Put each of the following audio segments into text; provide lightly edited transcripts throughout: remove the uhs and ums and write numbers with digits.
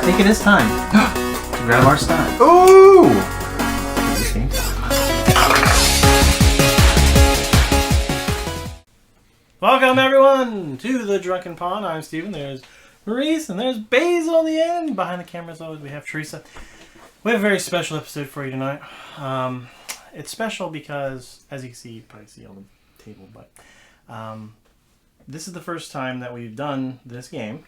think it is time to grab our Stein. Ooh! Welcome everyone to the Drunken Pond. I'm Steven. There's Maurice and there's Basil on the end. Behind the camera as always we have Teresa. We have a very special episode for you tonight. It's special because, as you can see, you probably see on the table, but this is the first time that we've done this game,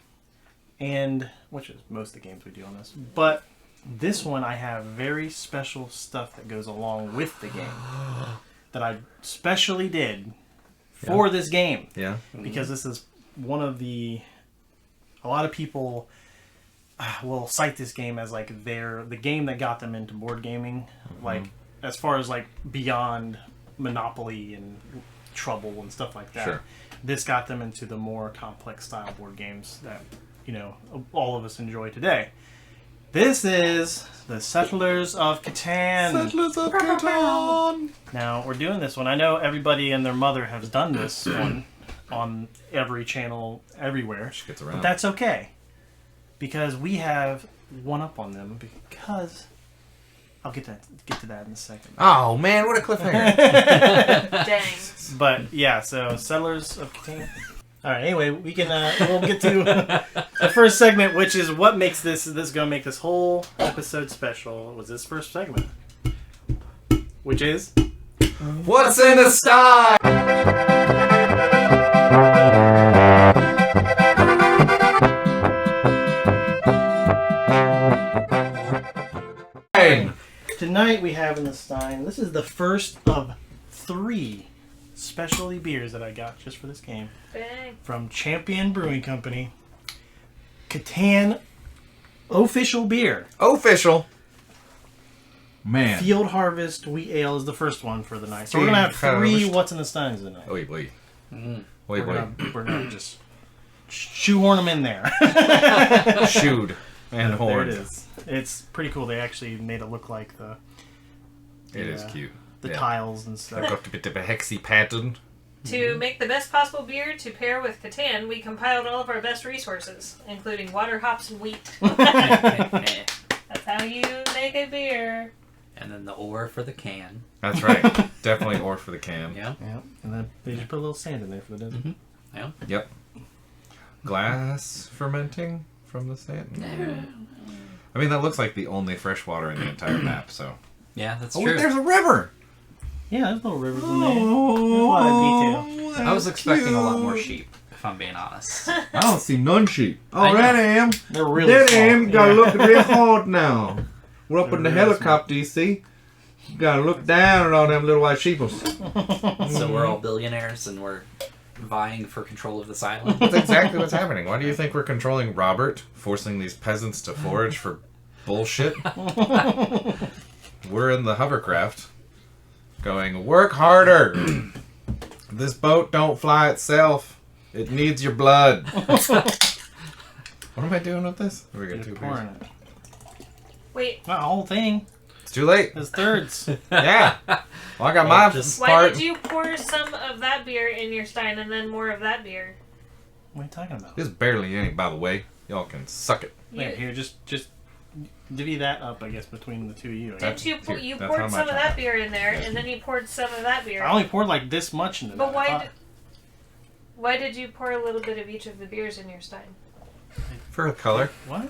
and which is most of the games we do on this. But this one, I have very special stuff that goes along with the game that I specially did for this game. Yeah. Because this is one of a lot of people will cite this game as like the game that got them into board gaming, like as far as like beyond Monopoly and Trouble and stuff like that. Sure. This got them into the more complex style board games that, you know, all of us enjoy today. This is the Settlers of Catan. Settlers of Catan! Now, we're doing this one. I know everybody and their mother has done this one on every channel everywhere. She gets around. But that's okay. Because we have one up on them because I'll get to that in a second. Oh man, what a cliffhanger. Dang. But yeah, so Settlers of Catan. Alright, anyway, we'll get to the first segment, which is what makes this gonna make this whole episode special, was this first segment. Which is What's in a Stein? Tonight we have in the Stein, this is the first of 3 specialty beers that I got just for this game. Bang. From Champion Brewing Company. Catan official beer. Official. Man. Field Harvest Wheat Ale is the first one for the night. So we're going to have 3 What's in the Steins tonight. Wait. Wait. We're going to just shoehorn them in there. Shooed. And There horned. it is. It's pretty cool. They actually made it look like It is cute. the tiles and stuff. I've got a bit of a hexy pattern. To make the best possible beer to pair with Catan, we compiled all of our best resources, including water, hops, and wheat. That's how you make a beer. And then the ore for the can. That's right. Definitely ore for the can. Yeah. Yeah, and then they just put a little sand in there for the desert. Yeah. Yep. Glass fermenting from the sand. I mean, that looks like the only fresh water in the entire map, so. Yeah, that's Oh, true. wait, there's a river! Yeah, there's little rivers in there. There's a lot of detail. I was expecting a lot more sheep, if I'm being honest. I don't see none sheep. I know. that am. They're really That small. am. Gotta Yeah. look real hard now. We're up in the They're really helicopter, you see. You gotta look down at all them little white sheeples. So we're all billionaires and we're vying for control of this island. That's exactly what's happening. Why do you think we're controlling Robert, forcing these peasants to forage for bullshit? We're in the hovercraft, going, work harder. This boat don't fly itself. It needs your blood. What am I doing with this? We got Just 2 pouring beers. it. Wait, Not the whole thing. It's too late. It's thirds. Yeah. Well, I got my just- why part. did you pour some of that beer in your Stein and then more of that beer? What are you talking about? There's barely any, by the way. Y'all can suck it. Wait, You, here, just divvy that up, I guess, between the two of you. I guess. didn't you, Here, you that's poured how some much of I that have. beer in there, and then you poured some of that beer. I only poured like this much into But that. why did you pour a little bit of each of the beers in your Stein? For color. What?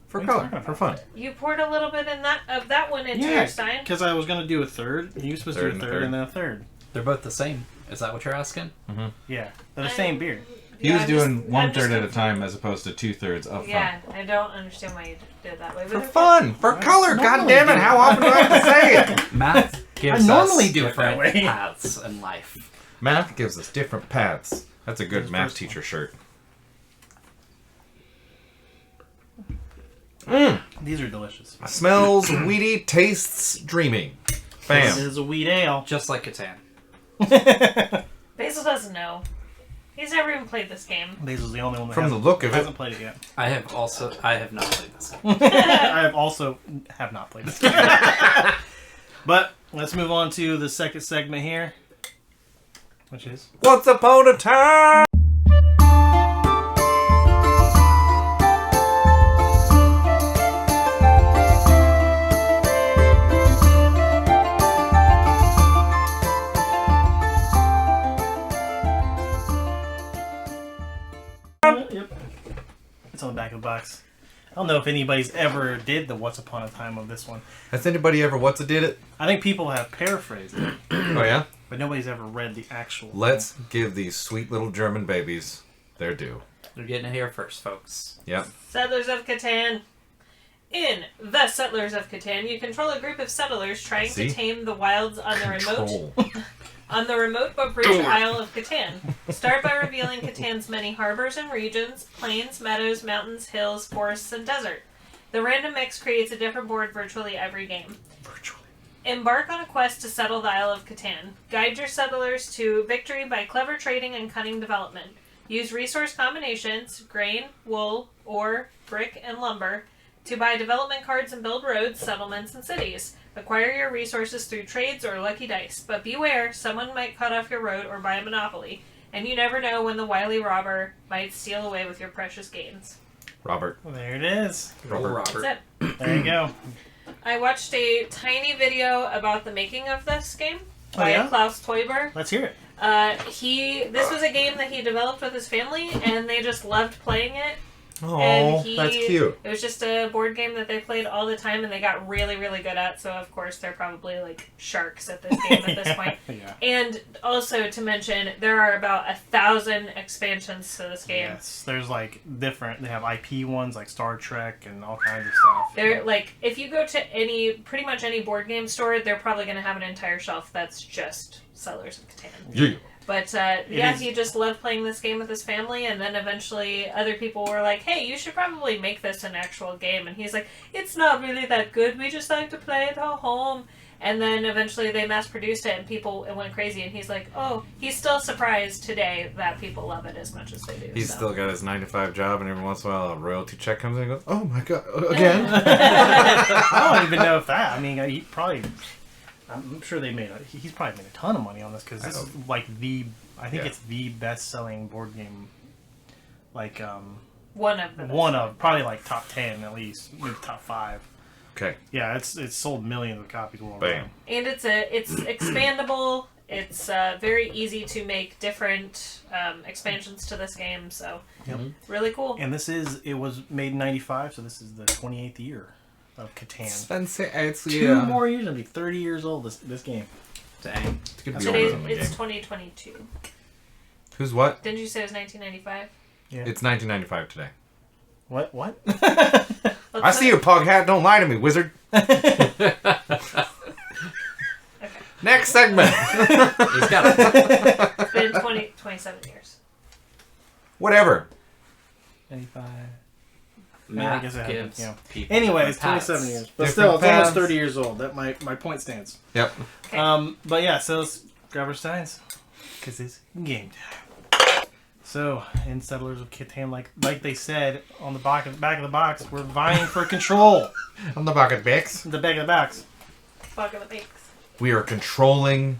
For What are you color. talking For about? fun. You poured a little bit of that one into Yeah, your Stein? because I was going to do a third. You were supposed to Third do a and a third third. and then a third. They're both the same. Is that what you're asking? Yeah. They're the same beer. He Yeah, was I'm doing just- 1/3 I'm at a just- time as opposed to 2/3 up front. Yeah, I don't understand why you did it that way. For but fun, for color. normally God damn do it! it. How often do I have to say it? Math gives normally us do it that different way. paths in life. Math gives us different paths. That's a good This math first teacher one. shirt. These are delicious. Smells weedy, tastes dreamy. This Bam. is a wheat ale. Just like Catan. Basil doesn't know. He's never even played this game. Basil's the only one that From the hasn't, look of it. hasn't played it yet. I have not played this game. I have not played this game. But let's move on to the second segment here, which is Once upon a time. Yep. It's on the back of the box. I don't know if anybody's ever did the Once Upon a Time of this one. Has anybody ever did it? I think people have paraphrased it, Oh, yeah? but nobody's ever read the actual. Let's give these sweet little German babies their due. They're getting it here first, folks. Yep. Settlers of Catan. In The Settlers of Catan, you control a group of settlers trying to tame the wilds on the remote but rich Isle of Catan. Start by revealing Catan's many harbors and regions, plains, meadows, mountains, hills, forests, and desert. The random mix creates a different board virtually every game. Embark on a quest to settle the Isle of Catan. Guide your settlers to victory by clever trading and cunning development. Use resource combinations, grain, wool, ore, brick, and lumber, to buy development cards and build roads, settlements, and cities. Acquire your resources through trades or lucky dice. But beware, someone might cut off your road or buy a monopoly, and you never know when the wily robber might steal away with your precious gains. Robert. Well, there it is. Robert. That's it. There you go. I watched a tiny video about the making of this game by yeah? Klaus Teuber. Let's hear it. This was a game that he developed with his family, and they just loved playing it. Oh, And that's cute. It was just a board game that they played all the time, and they got really, really good at. So, of course, they're probably like sharks at this game at this point. Yeah. And also to mention, there are about 1,000 expansions to this game. Yes, there's like different. They have IP ones like Star Trek and all kinds of stuff. They're like, if you go to pretty much any board game store, they're probably going to have an entire shelf that's just Settlers of Catan. Yeah. But he just loved playing this game with his family, and then eventually other people were like, hey, you should probably make this an actual game. And he's like, it's not really that good, we just like to play it at home. And then eventually they mass-produced it, and it went crazy, and he's like, oh, he's still surprised today that people love it as much as they do. He's still got his 9-to-5 job, and every once in a while a royalty check comes in and goes, oh my god, again? I don't even know if that. I mean, he probably. I'm sure he's probably made a ton of money on this because this is like it's the best-selling board game. Like one of probably like top 10 at least, maybe top 5. Okay. Yeah, it's sold millions of copies worldwide. Bam. And it's expandable. It's very easy to make different expansions to this game. So really cool. And it was made in '95, so this is the 28th year of Catan. 2 more years, it'll be 30 years old. This game. Dang. Today it's 2022. Who's what? Didn't you say it was 1995? Yeah. It's 1995 today. What? I see you, pug hat. Don't lie to me, wizard. Okay. Next segment. He's got it. It's been 27 years. Whatever. 95. Math I guess it gives happens, people Anyways, different 27 paths. years. But Different still, it's almost paths. 30 years old. That my point stands. Yep. Okay. But yeah, so let's grab our steins. Because it's game time. So, in Settlers of Catan, like they said on the back of the box, we're vying for control. On the bucket bix. The back of the box. Fuck of the bakes. We are controlling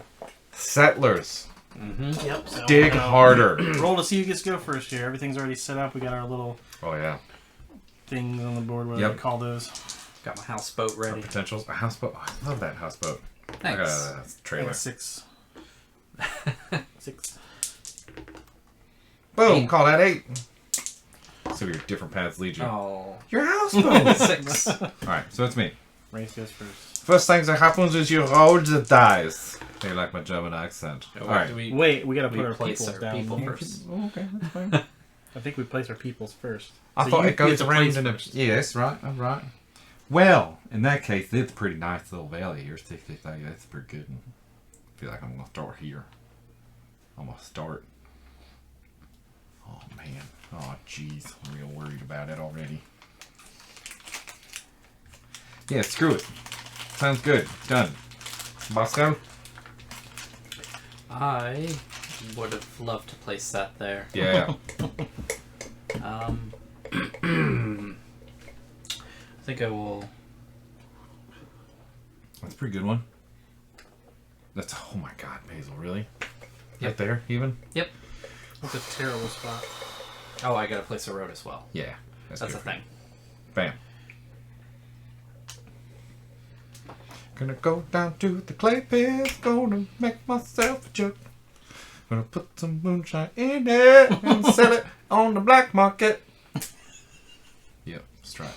settlers. Mm-hmm. Yep. So, Dig harder. Roll to see who gets to go first here. Everything's already set up. We got our little Oh yeah. things on the board. What do they call those? Got my houseboat ready. Potentials. A houseboat. Oh, I love that houseboat. I got Thanks. a trailer. 6. 6. Boom. 8. Call that 8. So your different paths lead you. Oh. Your houseboat. 6. All right. So it's me. Race goes first. First thing that happens is you roll the dice. They like my German accent. All right. Wait, we gotta We put our place peoples our down. people first. Oh, okay, that's fine. I think we place our peoples first. I So thought you it goes get to around place in a... first. Yes, right, I'm right. Well, in that case, it's a pretty nice little valley here. 60, that's pretty good. I feel like I'm going to start here. I'm going to start. Oh, man. Oh, jeez. I'm real worried about it already. Yeah, screw it. Sounds good. Done. Bosco? I would have loved to place that there. Yeah. I think I will. That's a pretty good one. That's... Oh, my God, Basil. Really? Yep. Right there, even? Yep. That's a terrible spot. Oh, I gotta place a road as well. Yeah. That's a good. thing. Bam. Gonna go down to the clay pit, gonna make myself a jug. Gonna put some moonshine in it and sell it on the black market. Yep, let's try it.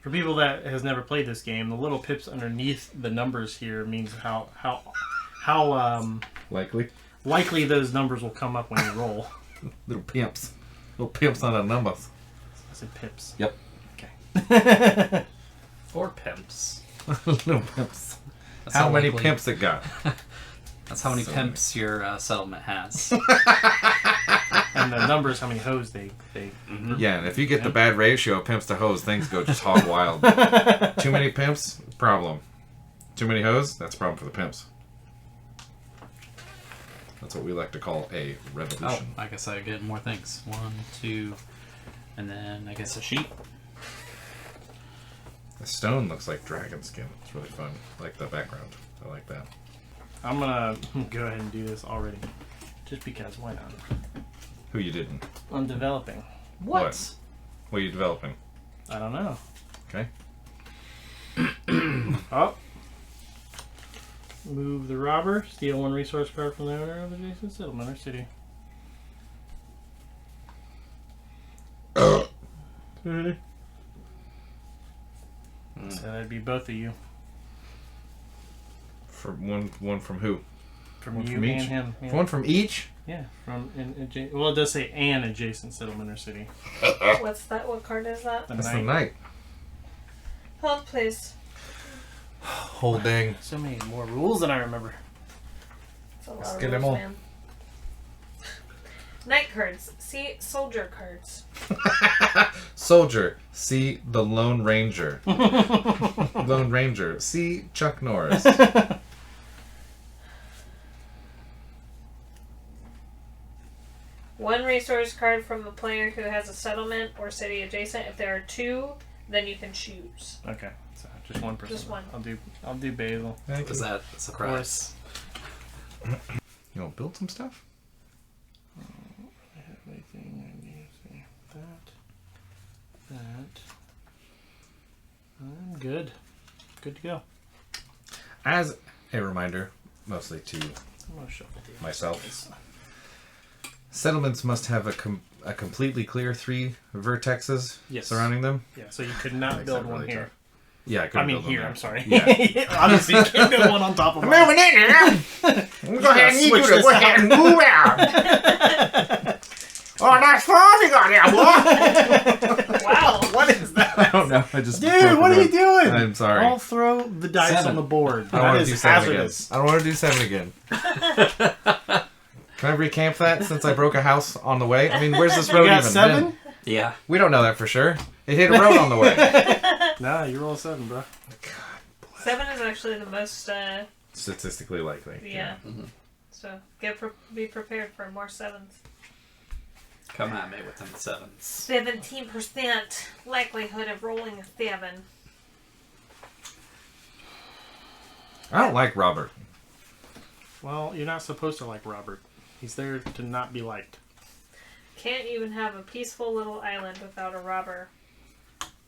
For people that has never played this game, the little pips underneath the numbers here means how likely those numbers will come up when you roll. Little pimps. Little pimps on the numbers. I said pips. Yep. Okay. Or pimps. Little pimps. That's How many likely- pimps it got? That's how many So pimps your settlement has. And the numbers, how many hoes they Yeah, and if you get the bad ratio of pimps to hoes, things go just hog wild. Too many pimps, problem. Too many hoes, that's a problem for the pimps. That's what we like to call a Oh, revolution. I guess I get more things. 1, 2, and then I guess a sheep. The stone looks like dragon skin. It's really fun. I like the background. I like that. I'm gonna go ahead and do this already. Just because, why not? Who you didn't? I'm developing. What? What are you developing? I don't know. Okay. Oh. Move the robber. Steal 1 resource card from the owner of adjacent settlement or city. So that'd be both of you. For one from who? From One you from and each? him. Yeah. One from each? Yeah, well, it does say an adjacent settlement or city. What's that? What card is that? The That's knight. the knight. Hold, please. Holding. So many more rules than I remember. It's a lot Let's of get them rules, all. man. Knight cards. See soldier cards. Soldier. See the Lone Ranger. Lone Ranger. See Chuck Norris. One resource card from a player who has a settlement or city adjacent. If there are 2, then you can choose. Okay, so just one person. Just one. I'll do Basil. Thank Was you. that a surprise? You want to build some stuff? Everything I need to see. That. I'm good. Good to go. As a reminder, mostly to I'm gonna shuffle these. myself, settlements must have a completely clear 3 vertexes Yes. surrounding them. Yeah, so you could not Makes build that one really here. tough. Yeah, I couldn't I mean build them here, there. I'm sorry. Yeah. Obviously you can't build one on top of mine. in here. Go ahead and you switch do this Go ahead and move out. Oh, nice farm you got there, boy. Wow. What is that? I don't know. I just Dude, what are you doing? I'm sorry. I'll throw the dice 7. on the board. I don't That want to do is 7 hazardous. again. I don't want to do 7 again. Can I recamp that since I broke a house on the way? I mean, where's this road You got even 7? been? Yeah. We don't know that for sure. It hit a road on the way. Nah, you roll a 7, bro. 7 is actually the most, Statistically likely. yeah. So be prepared for more 7s. Come at me with them 7s. 17% likelihood of rolling a 7. I don't like Robert. Well, you're not supposed to like Robert. He's there to not be liked. Can't even have a peaceful little island without a robber.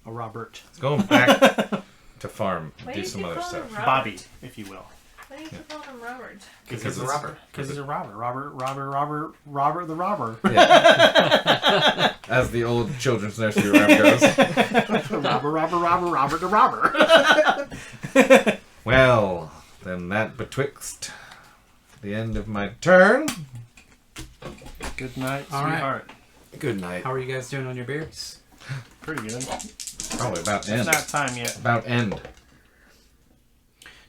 A Robert. Let's go back to farm. Why Do do some you other call him stuff. Robert? Bobby, if you will. Why do you keep calling him Robert? Because he's a it's- robber. Because he's a robber. Robert the robber. Yeah. As the old children's nursery rhyme goes. Robert the robber. Well, then that betwixt the end of my turn. Good night, All right. sweetheart. Good night. How are you guys doing on your beards? Pretty good. Probably about It's end. not time yet. About end.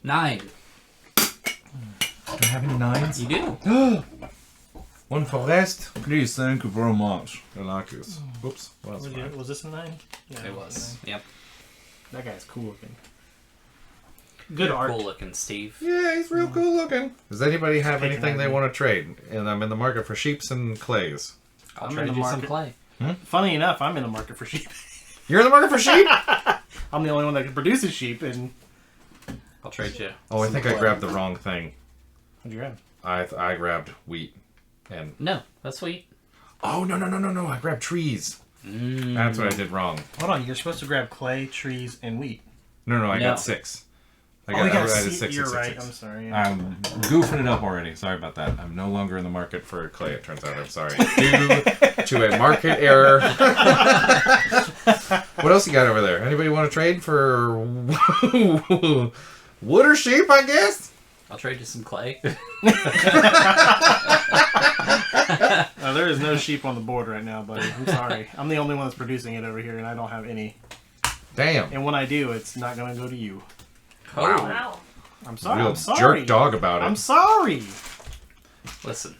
9. Do I have any 9s? You do. One for rest. Please, thank you very much. I like this. Whoops. Well, that's fine. Was this a 9? Yeah, It was. Yep. That guy's cool looking. Good You're art. cool looking, Steve. Yeah, he's real cool looking. Does anybody have Taking anything that they in. want to trade? And I'm in the market for sheeps and clays. I'll I'm trade in the you some market. clay. Funny enough, I'm in the market for sheep. You're in the market for sheep? I'm the only one that can produce sheep, and I'll trade you. Oh, I some think I clay. grabbed the wrong thing. what'd you grab? I grabbed wheat. And No, that's sweet. oh, no. I grabbed trees. Mm. That's what I did wrong. Hold on, you're supposed to grab clay, trees, and wheat. No, I No. got 6. we got I did see, 6 you're and 6 right. and 6. I'm sorry. Yeah. I'm goofing it up already. Sorry about that. I'm no longer in the market for clay, it turns out. I'm sorry. Due to a market error. What else you got over there? Anybody want to trade for wood or sheep, I guess? I'll trade you some clay. There is no sheep on the board right now, buddy. I'm sorry. I'm the only one that's producing it over here, and I don't have any. Damn. And when I do, it's not going to go to you. Wow. I'm sorry. Real I'm sorry. jerk dog about it. I'm sorry. Listen,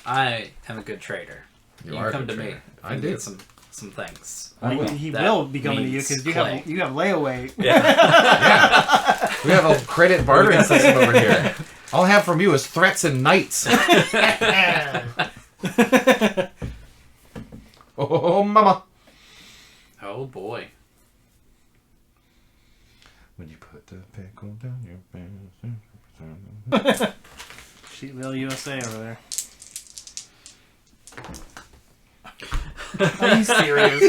I am a good trader. You You are a come good to me. trader. I You do. get some things. He That will be coming to you means because clay. you have layaway. Yeah. We have a credit bartering system over here. All I have from you is threats and knights. Oh, mama. Oh boy. When you put the pickle down your pants. Sheep Mill USA over there. Are you serious?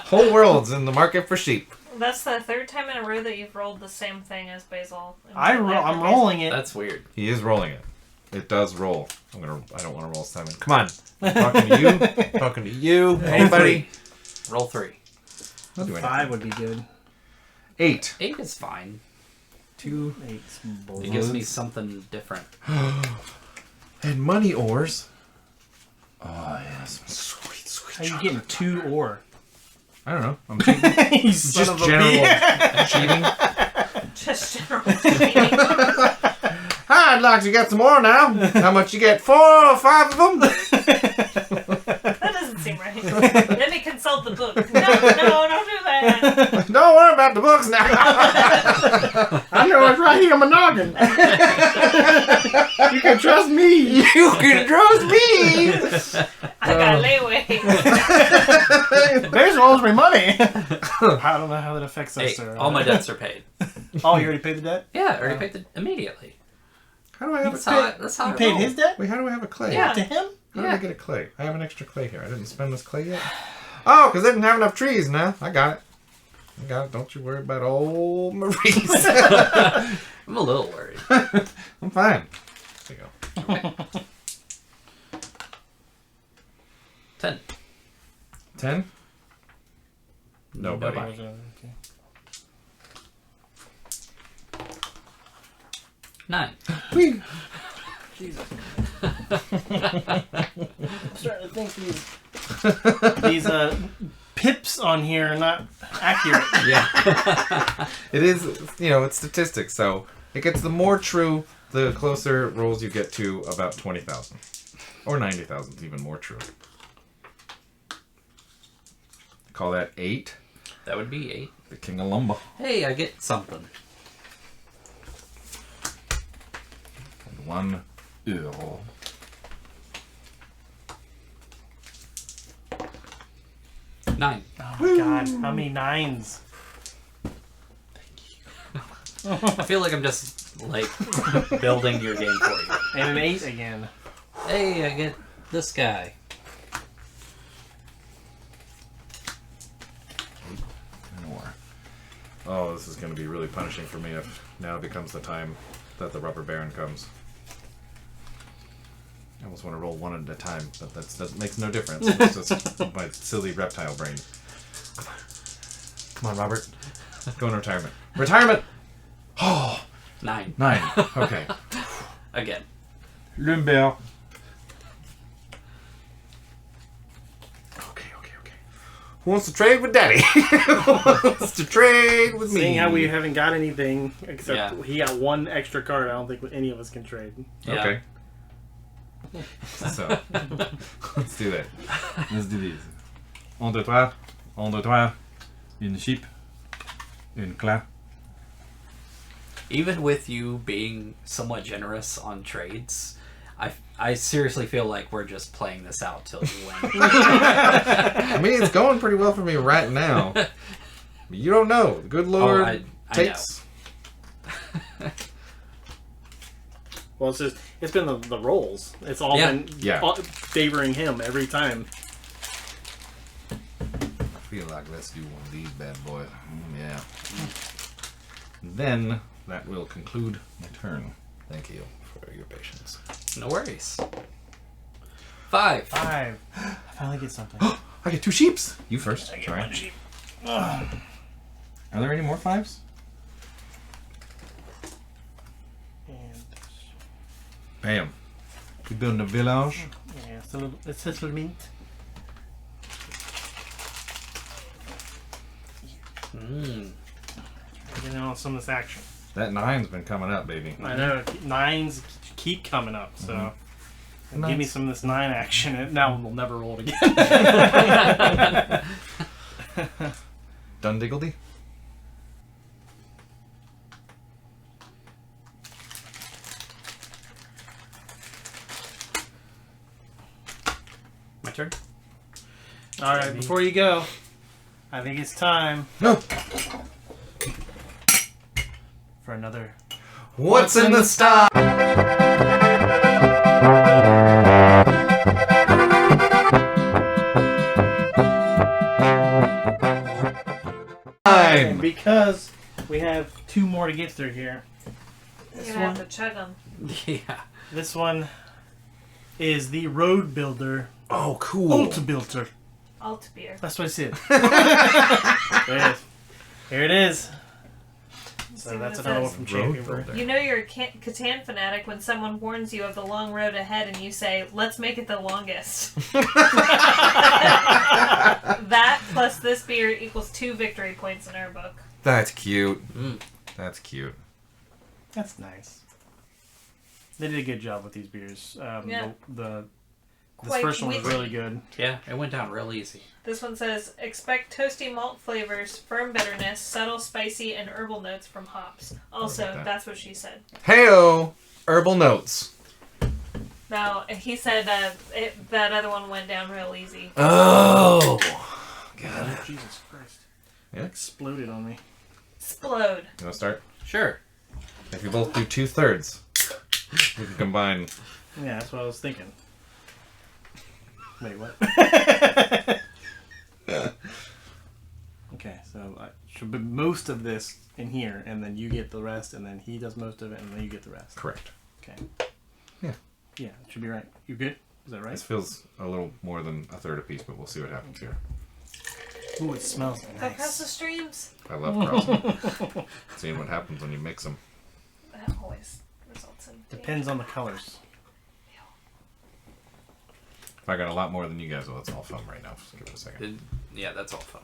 Whole world's in the market for sheep. That's the third time in a row that you've rolled the same thing as Basil. I'm rolling it. That's weird. He is rolling it. It does roll. I don't want to roll Simon. Come on. I'm talking to you. Talking to you. Anybody? Roll 3. I'll do 5 would be good. 8. 8 is fine. 2. 8's It bullshit. gives me something different. And money ores. Oh, yes. Sweet, sweet How you chocolate. getting 2 ore? I don't know. I'm cheating. You It's son just of a general bitch. cheating. Just general cheating. Hi, I'd like to get some more now. How much you get? 4 or 5 of them? That doesn't seem right. Let me consult the book. No, don't do that. Don't worry about the books now. I know it's right here on my noggin. You can trust me. You can trust me. I got layaway. There's rolls me money. I don't know how that affects us, Hey, sir. all my debts are paid. Oh, you already paid the debt? Yeah, I already paid it immediately. How do I have a That's clay? how You I paid roll. his debt? Wait, how do I have a clay? Yeah. To him? How did I get a clay? I have an extra clay here. I didn't spend this clay yet. Oh, because I didn't have enough trees now. I got it. Don't you worry about old Maurice. I'm a little worried. I'm fine. There you go. 10. 10? Nobody. Okay. 9. Whee! Jesus. I'm starting to think these pips on here are not accurate. Yeah. It is, it's statistics, so it gets the more true, the closer rolls you get to about 20,000. Or 90,000 is even more true. Call that 8. That would be 8. The King of Lumber. Hey, I get something. And 1 euro. Nine. Oh my god, how many 9s? I feel like I'm just like building your game for you. And an 8 again. Hey, I get this guy. More. Oh, this is going to be really punishing for me if now becomes the time that the Rubber Baron comes. I almost want to roll one at a time, but that makes no difference. It's just my silly reptile brain. Come on, Robert. Go in retirement. Retirement! Oh! 9. 9. Okay. Again. Lumber. Okay. Who wants to trade with Daddy? Who wants to trade with me? Seeing how we haven't got anything, except Yeah. he got 1 extra card, I don't think any of us can trade. Yeah. Okay. So, let's do that. Let's do this. 1, 2, 3. 1, 2, 3. Une sheep. Une clan. Even with you being somewhat generous on trades, I seriously feel like we're just playing this out till you win. I mean, it's going pretty well for me right now. But you don't know. The good Lord I takes. Well, it's been the rolls. It's all Yeah. been Yeah. favoring him every time. I feel like let's do one of these bad boys. Yeah. Then that will conclude my turn. Thank you for your patience. No worries. 5. 5. I finally get something. I get 2 sheeps. You first. I get Sorry. 1 sheep. Are there any more 5s? And Bam. We building a village. yeah, it's a settlement. Getting on some of this action. That 9's been coming up, baby. I know 9s keep coming up, so give me Nines. some of this 9 action. And now we'll never roll it again. Done diggledy? My turn. All right, before you go, I think it's time No. for another. What's in the stock? And because we have 2 more to get through here, You're gonna have to chug them. Yeah. this one is the Road Builder Oh, cool. Ultibuilder. Alt beer. That's what I said. There it is. Here it is. So that's another one from Champion Brewing. Builder. You know you're a Catan fanatic when someone warns you of the long road ahead and you say, let's make it the longest. That plus this beer equals 2 victory points in our book. That's cute. Mm. That's cute. That's nice. They did a good job with these beers. Yeah. This Quite first one was witty. really good. Yeah, it went down real easy. This one says, expect toasty malt flavors, firm bitterness, subtle spicy, and herbal notes from hops. Also, Look at that. that's what she said. Heyo! Herbal notes. Now, he said that other one went down real easy. Oh! Got it. Jesus Christ. Yeah? It exploded on me. Explode. You want to start? Sure. If you both do 2/3, we can combine. Yeah, that's what I was thinking. Wait, what? Okay, so I should put most of this in here, and then you get the rest, and then he does most of it, and then you get the rest. Correct. Okay. Yeah. Yeah, it should be right. You good? Is that right? This feels a little more than 1/3 apiece, but we'll see what happens here. Ooh, it smells Go across the nice. streams. I love crossing. Seeing what happens when you mix them. That always results in... Depends on the colors. If I got a lot more than you guys, well, it's all fun right now. Just give it a second. Yeah, that's all fun.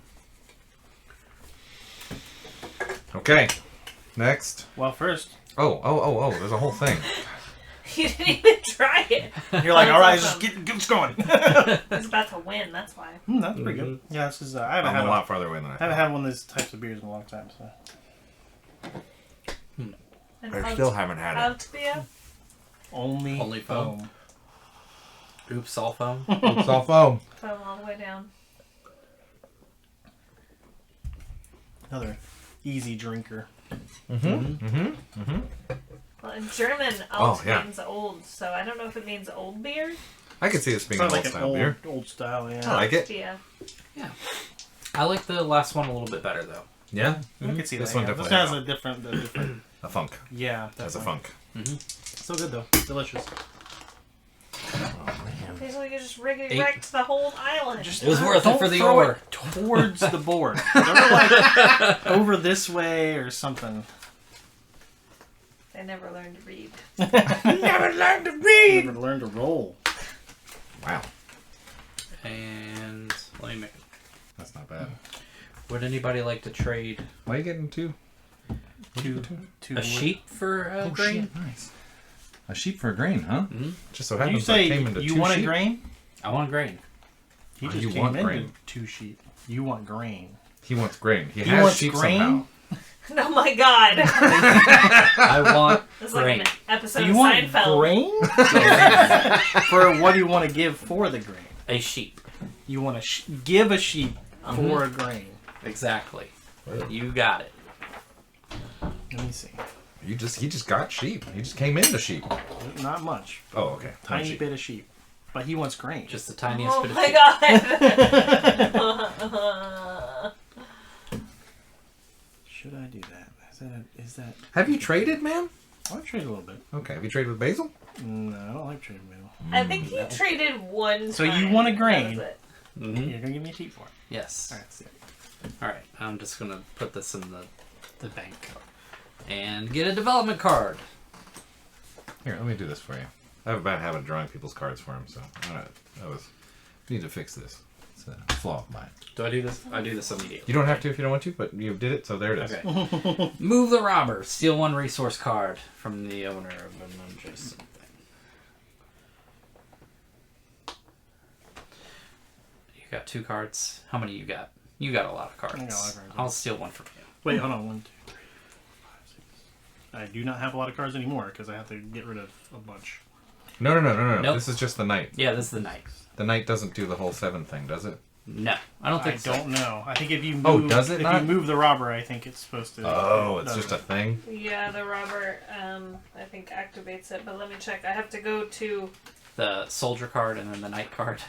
Okay. Next. Well, first, Oh. There's a whole thing. You didn't even try it. you're like, That's all right, awesome. just get us going. He's about to win, that's why. That's pretty good. Yeah, this is. I haven't I'm had a lot farther away than I I haven't thought. had one of these types of beers in a long time. So And I still haven't had it. Alt beer? only foam. Oops, all foam. It's all foam. Foam all the way down. Another easy drinker. Well, in German, alt Oh, yeah. means old, so I don't know if it means old beer. I could see this being an Sounds old like an style old, beer. old style. Yeah, I like it. Beer. Yeah. I like the last one a little bit better, though. Yeah? I can see This that. one Yeah. definitely This has has a different. a funk. Yeah, Has a definitely. funk. So good though. Delicious. Basically, you just wrecked 8. the whole island. It was worth it Don't for the throw ore. it towards the board. Throw it like over this way or something. They never learned to read. Never learned to read! Never learn to roll. Wow. And let me make. That's not bad. Would anybody like to trade Why are you getting 2? Two a wood. sheep for a grain? Shit, nice. A sheep for a grain, huh? Just so Did happens you I say came into you 2 want sheep. a grain? I want grain. He Oh, just you came want into grain. 2 sheep. You want grain. He wants grain. He He has wants sheep grain? somehow. Oh my god! I want It's like grain. an episode Do you of want Seinfeld. grain? For what do you want to give for the grain? A sheep. You want to give a sheep for a grain. Exactly. You got it. Let me see. He just got sheep. He just came into sheep. Not much. Oh, okay. One Tiny sheep. bit of sheep. But he wants grain. Just the tiniest Oh bit of my sheep. god! Should I do that? Is Is that? Have you traded, man? I'll trade a little bit. Okay. Have you traded with Basil? No, I don't like trading Basil. I think he traded one So time. you want a grain? That was it. Mm-hmm. You're gonna give me a sheet for it. Yes. All right, that's it. All right. I'm just gonna put this in the bank and get a development card. Here, let me do this for you. I have a bad habit of drawing people's cards for them, so need to fix this. It's a flaw of mine. Do I do this? I do this immediately. You don't have to if you don't want to, but you did it, so there it is. Okay. Move the robber. Steal one resource card from the owner of an adjacent thing. You got 2 cards. How many you got? You got a lot of cards. I got a lot of cards. I'll steal one from you. Wait, hold on. 1, 2, 3, 4, 5, 6. I do not have a lot of cards anymore because I have to get rid of a bunch. No. Nope. This is just the knight. Yeah, this is the knight. The knight doesn't do the whole 7 thing, does it? No, I don't think I so. don't know. I think if you move, Oh, does it if not? you move the robber, I think it's supposed to. Oh, it's does just it. a thing? Yeah, the robber, I think activates it, but let me check. I have to go to. The soldier card and then the knight card.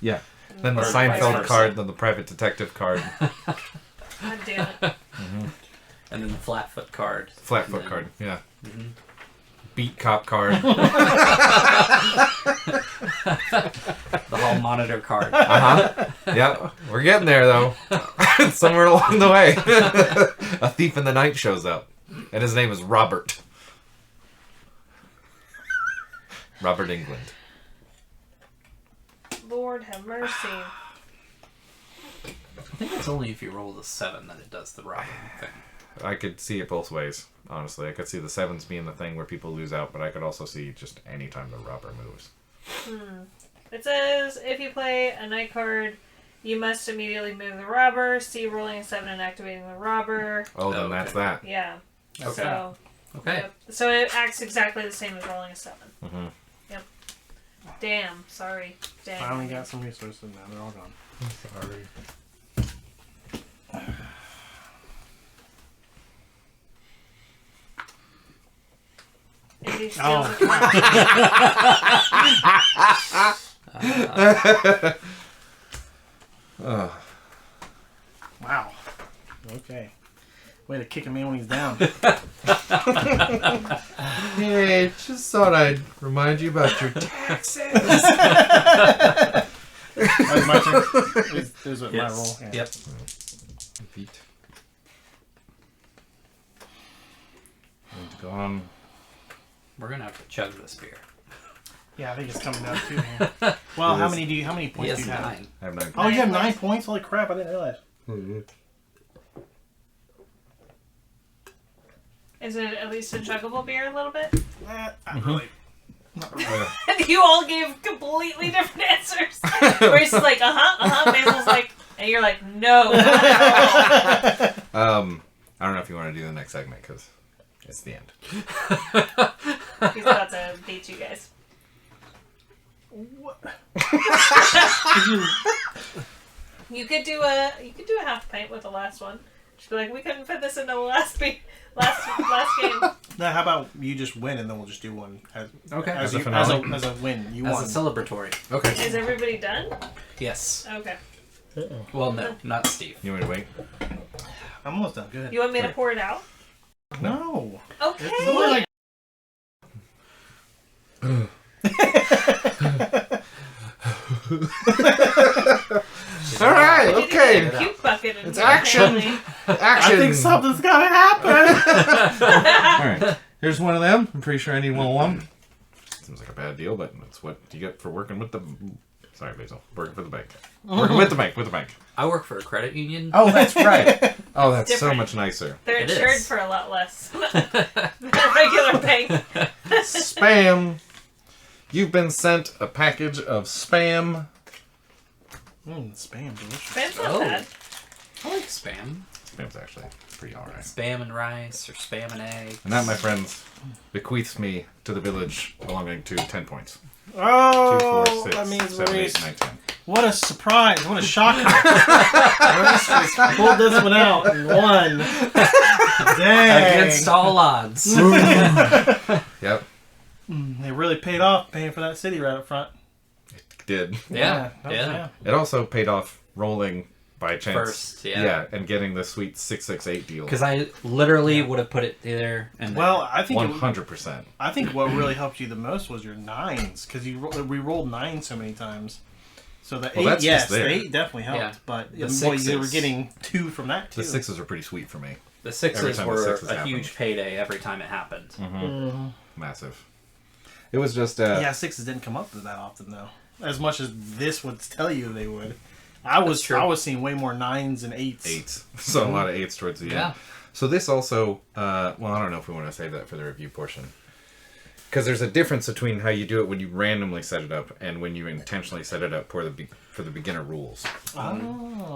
Yeah. Then the Or Seinfeld vice versa. card, then the private detective card. God damn it. And then the flatfoot card. Flatfoot And then- card, yeah. Mhm. Beat cop card. The hall monitor card. Yeah, we're getting there though. Somewhere along the way, a thief in the night shows up, and his name is Robert. Robert England. Lord have mercy. I think it's only if you roll the 7 that it does the robbing thing. I could see it both ways. Honestly, I could see the 7s being the thing where people lose out, but I could also see just any time the robber moves. It says if you play a night card, you must immediately move the robber. See rolling a 7 and activating the robber. Oh, then Okay. that's that. Yeah. Okay. So, Okay. yep. So it acts exactly the same as rolling a 7. Mm-hmm. Yep. Damn. Sorry. Dang. Finally got some resources now. They're all gone. Sorry. If he steals Oh. a card. Wow. Okay. Way to kick a man when he's down. Hey, just thought I'd remind you about your taxes. That was my turn. Is what my Yes. roll. Yeah. Yep. Feet. Gone. We're gonna have to chug this beer. Yeah, I think it's coming down too. Man. Well, how many He points has do you have? 9. I have 9. Oh, you have 9 9 points? Holy crap! I didn't realize. Is it at least a chuggable beer a little bit? Not really. Not really. You all gave completely different answers. Where he's just like, Basil's like, and you're like, no. Not at all. I don't know if you want to do the next segment because it's the end. He's about to beat you guys. What? You could do a half pint with the last one. Just be like, we couldn't fit this into the last game. Now, how about you just win and then we'll just do one as Okay. as, As a you, finale? as a win. You As won. a celebratory. Okay. Is everybody done? Yes. Okay. Well, no, not Steve. You want me to wait? I'm almost done. Good. You want me to pour it out? No. Okay. It's only like All right. We need to Okay. get a puke bucket in It's here, action. apparently. Action. I think something's gotta happen. All right. Here's one of them. I'm pretty sure I need one of them. Seems like a bad deal, but that's what you get for working with the. Sorry, Basil. Working for the bank. Working with the bank. With the bank. I work for a credit union. Oh, that's right. Oh, that's so Different. much nicer. They're It insured is. for a lot less than a regular bank. Spam. You've been sent a package of spam. Spam, delicious. That's not Oh. bad. I like spam. Spam's actually pretty alright. Spam and rice or spam and eggs. And that, my friends, bequeaths me to the village belonging to 10 points. 2, Oh, 4, 6, that means 7, 8, Maurice. 9, 10. What a surprise! What a shocker! Maurice just pulled this one out and won. Dang! Against all odds. Yep, It really paid off paying for that city right up front. it did. Yeah. that was- Yeah. It also paid off rolling by chance. First, yeah. and getting the sweet 668 deal. Because I literally would have put it there. And Well, I think 100%. I think what really helped you the most was your 9s, because we rolled 9 so many times. So the 8, that's yes, just there. the 8 definitely helped, Yeah. but The boy, you were 6s. getting 2 from that too. The 6s are pretty sweet for me. the Every 6s time the were 6s a happened. huge payday every time it happened. Massive. It was just... Yeah, 6s didn't come up that often though, as much as this would tell you they would. I was seeing way more 9s and 8s. 8s. So a lot of 8s towards the end. Yeah. So this also... well, I don't know if we want to save that for the review portion. Because there's a difference between how you do it when you randomly set it up and when you intentionally set it up for the beginner rules.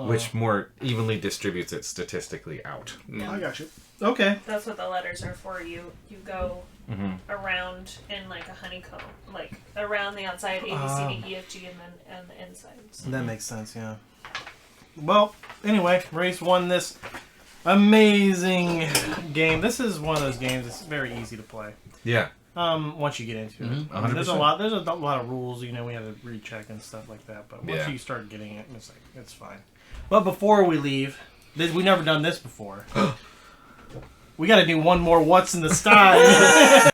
Which more evenly distributes it statistically out. I got you. Okay. That's what the letters are for. You go around in like a honeycomb, like around the outside A, B, C, D, E, F, G, and then and the inside. So. That makes sense, yeah. Well, anyway, Race won this amazing game. This is one of those games that's very easy to play. Yeah. Once you get into it. I mean, there's a 100%. lot of rules, we have to recheck and stuff like that, but once Yeah. you start getting it, it's fine. But before we leave, we've never done this before. We got to do one more What's in the Stein.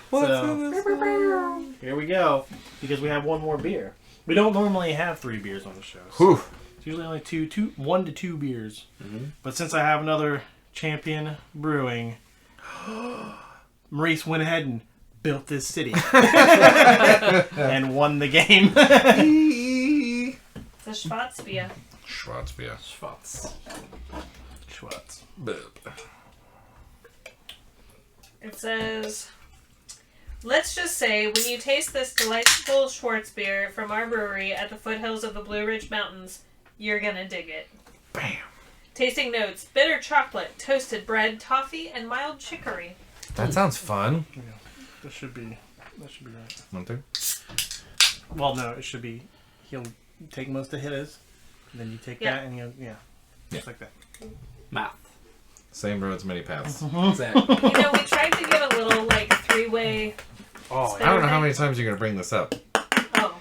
So, here we go, because we have one more beer. We don't normally have 3 beers on the show. So Whew. it's usually only 1 to 2 beers. But since I have another Champion Brewing, Maurice went ahead and built this city and won the game. It's a Schwarzbier. Schwarzbier. Schwartz. It says, let's just say, when you taste this delightful Schwarzbier from our brewery at the foothills of the Blue Ridge Mountains, you're gonna dig it. Bam. Tasting notes: bitter chocolate, toasted bread, toffee, and mild chicory. That sounds fun. Yeah, that should be right. One, two. Well, no, it should be. He'll take most of his, and then you take that, and just like that. Math. Same roads, many paths. Exactly. We tried to get a little, like, 3-way... I don't know how many times you're going to bring this up. Oh.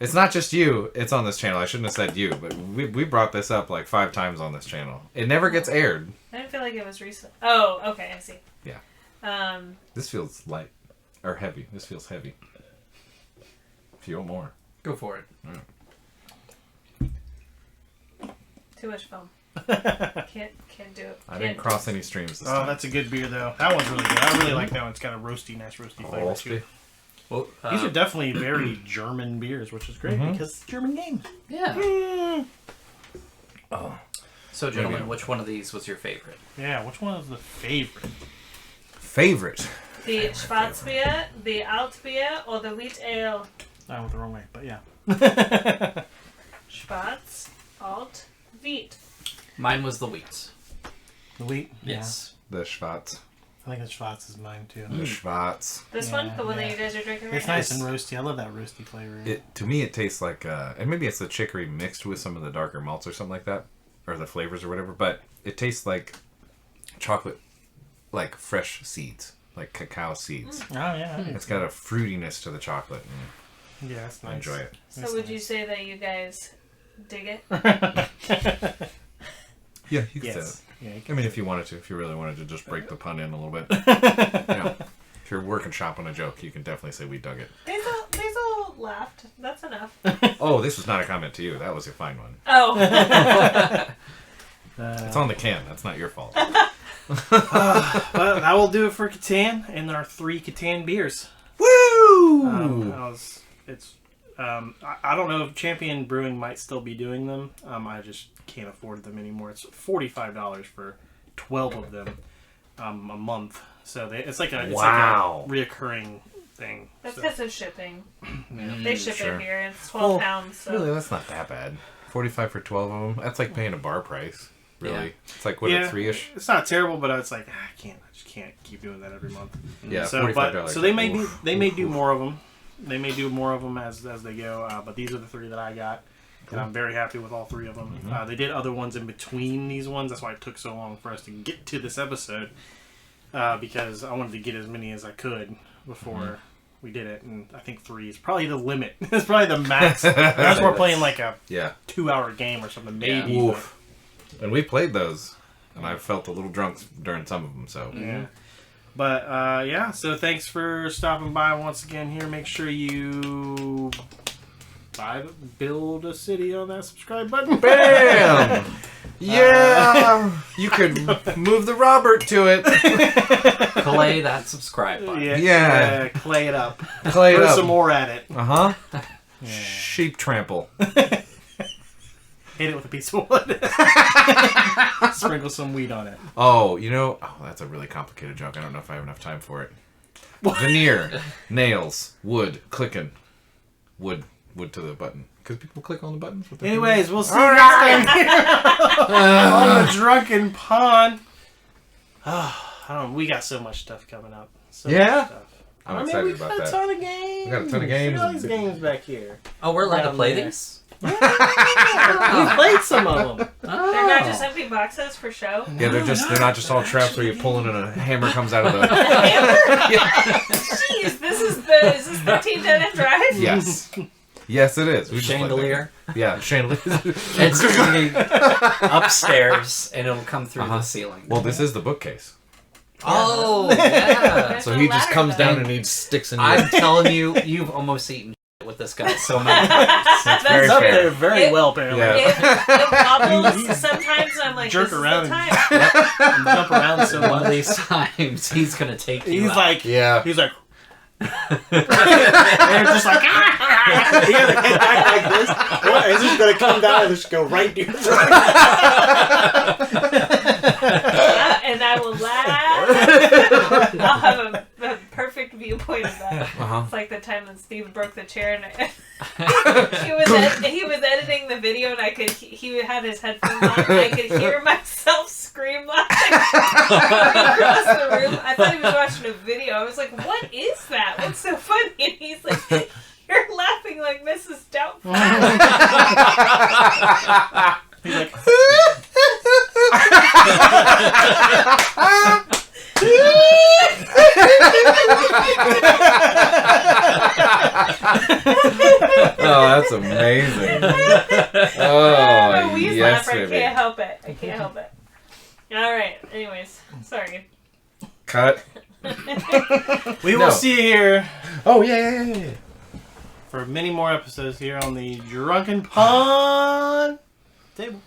It's not just you. It's on this channel. I shouldn't have said you, but we brought this up like 5 times on this channel. It never gets aired. I didn't feel like it was recent. Oh, okay, I see. Yeah. This feels light. Or heavy. This feels heavy. If you want more. Go for it. Too much foam. Can't do it. I didn't cross any streams this Oh, time. that's a good beer, though. That one's really good. I really like that one. It's got a nice roasty flavor, too. Well, These are definitely very German beers, which is great, because it's a German game. yeah. Oh. So, gentlemen, which one of these was your favorite? Yeah, which one is the favorite? Favorite. The Schwarzbier, the Altbier, or the Wheat Ale? I went the wrong way, but yeah. Schwarz, Alt, Wheat. Mine was the wheat. The wheat? Yes. The Schwarz. I think the Schwarz is mine, too. The Schwarz. This one? The one that you guys are drinking right It's now? nice and roasty. I love that roasty flavor. To me, it tastes like, and maybe it's the chicory mixed with some of the darker malts or something like that, or the flavors or whatever, but it tastes like chocolate, like fresh seeds, like cacao seeds. Oh, yeah. It's got a fruitiness to the chocolate. Yeah, that's nice. I enjoy it. So would you say that you guys dig it? Yeah, you can say Yes. that. Yeah, I mean, if you wanted to, if you really wanted to just break the pun in a little bit. If you're working shop on a joke, you can definitely say we dug it. Basil laughed. That's enough. Oh, this was not a comment to you. That was a fine one. Oh. It's on the can. That's not your fault. But that will do it for Catan and our 3 Catan beers. Woo! I don't know if Champion Brewing might still be doing them. I just can't afford them anymore. It's $45 for 12 of them a month. So it's like a reoccurring thing. That's So, because of shipping. yeah. They ship Sure. it here. It's 12 pounds. So. Really, that's not that bad. 45 for 12 of them. That's like paying a bar price. Really, Yeah. it's like what Yeah, a 3-ish. It's not terrible, but it's like I just can't keep doing that every month. Yeah, So, $45. so they may do more of them. They may do more of them as they go. But these are the 3 that I got, and I'm very happy with all 3 of them. They did other ones in between these ones. That's why it took so long for us to get to this episode. because I wanted to get as many as I could before we did it, and I think 3 is probably the limit. It's probably the max. Unless we're playing like a 2-hour game or something, maybe. Yeah. And we played those, and I felt a little drunk during some of them. So yeah. But so thanks for stopping by once again here. Make sure you build a city on that subscribe button. Bam! Yeah! You could move the Robert to it. Clay that subscribe button. Yeah. Clay it up. Clay it Throw up. some more at it. Uh-huh. Sheep trample. Hit it with a piece of wood. Sprinkle some weed on it. Oh, that's a really complicated joke. I don't know if I have enough time for it. Veneer, nails, wood, clicking. Wood to the button. Because people click on the buttons. Anyways, we'll see you next time on the Drunken Pond. We got so much stuff coming up. So much stuff. I'm excited about that. We got a ton of games. We got a ton of games. Look at all these games back here. Oh, we're allowed to play these? We played some of them. They're not just empty boxes for show. Yeah, they're not just all traps where you're pulling and a hammer comes out of the. Jeez, is this 13 Dead Drive? Yes. Yes, it is. We just Chandelier. Yeah, chandelier. It's going to be upstairs, and it'll come through the ceiling. Well, this is the bookcase. Oh, yeah. So he just comes down and he sticks in your... I'm telling you, you've almost eaten shit with this guy so many times. That's very Up fair. there very well, apparently. Yeah. It wobbles sometimes. I'm like, Jerk this around is the and- time. And jump around so One of much. these times, he's going to take you He's out. like, Yeah. He's like, and it's just like, he has a head back like this. What? It's just gonna come down and just go right to your throat. And I will laugh. I'll have a perfect viewpoint of that. It's like the time that Steve broke the chair and he was editing the video and he had his headphones on and I could hear myself scream laughing across the room. I thought he was watching a video. I was like, what is that? What's so funny? And he's like, you're laughing like Mrs. Doubtfire. He's like, Oh, that's amazing. Oh, We yes, laugh. I baby. can't help it. All right. Anyways, sorry. Cut. we will see you here Oh, yeah. for many more episodes here on the Drunken Pond table.